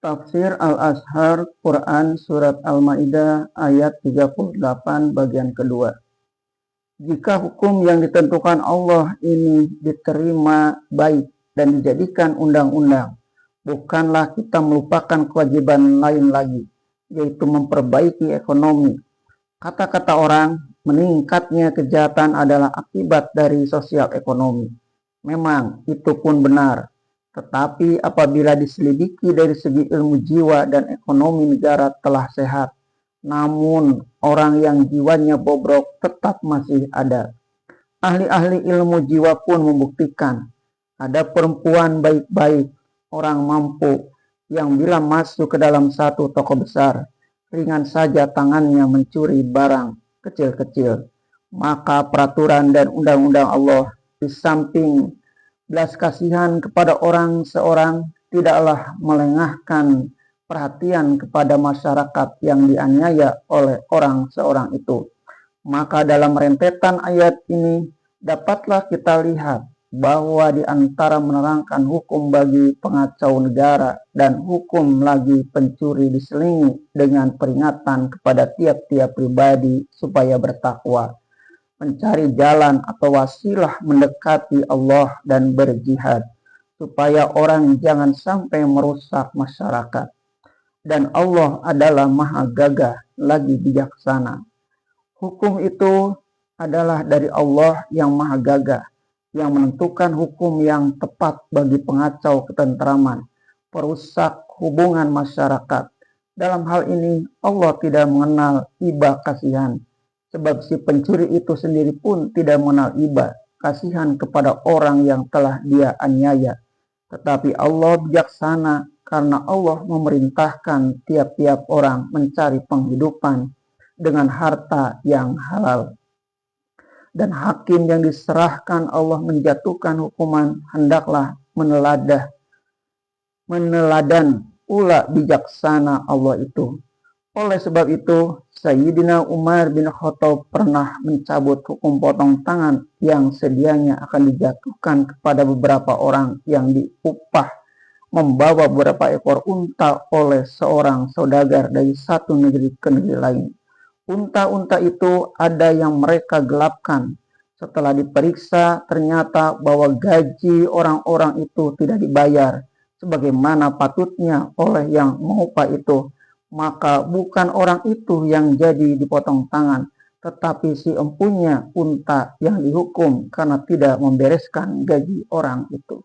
Tafsir Al-Azhar Quran Surat Al-Ma'idah ayat 38 bagian kedua. Jika hukum yang ditentukan Allah ini diterima baik dan dijadikan undang-undang, bukanlah kita melupakan kewajiban lain lagi, yaitu memperbaiki ekonomi. Kata-kata orang, meningkatnya kejahatan adalah akibat dari sosial ekonomi. Memang itu pun benar. Tetapi apabila diselidiki dari segi ilmu jiwa dan ekonomi negara telah sehat, namun orang yang jiwanya bobrok tetap masih ada. Ahli-ahli ilmu jiwa pun membuktikan ada perempuan baik-baik, orang mampu, yang bila masuk ke dalam satu toko besar, ringan saja tangannya mencuri barang kecil-kecil. Maka peraturan dan undang-undang Allah di samping belas kasihan kepada orang seorang tidaklah melengahkan perhatian kepada masyarakat yang dianiaya oleh orang seorang itu. Maka dalam rentetan ayat ini dapatlah kita lihat bahwa di antara menerangkan hukum bagi pengacau negara dan hukum lagi pencuri diselingi dengan peringatan kepada tiap-tiap pribadi supaya bertakwa, mencari jalan atau wasilah mendekati Allah dan berjihad, supaya orang jangan sampai merusak masyarakat. Dan Allah adalah maha gagah lagi bijaksana. Hukum itu adalah dari Allah yang maha gagah, yang menentukan hukum yang tepat bagi pengacau ketentraman, perusak hubungan masyarakat. Dalam hal ini Allah tidak mengenal iba kasihan, sebab si pencuri itu sendiri pun tidak mengenal iba kasihan kepada orang yang telah dia aniaya. Tetapi Allah bijaksana karena Allah memerintahkan tiap-tiap orang mencari penghidupan dengan harta yang halal. Dan hakim yang diserahkan Allah menjatuhkan hukuman hendaklah meneladan pula bijaksana Allah itu. Oleh sebab itu, Sayyidina Umar bin Khattab pernah mencabut hukum potong tangan yang sedianya akan dijatuhkan kepada beberapa orang yang diupah membawa beberapa ekor unta oleh seorang saudagar dari satu negeri ke negeri lain. Unta-unta itu ada yang mereka gelapkan. Setelah diperiksa, ternyata bahwa gaji orang-orang itu tidak dibayar sebagaimana patutnya oleh yang mengupah itu. Maka bukan orang itu yang jadi dipotong tangan, tetapi si empunya unta yang dihukum karena tidak membereskan gaji orang itu.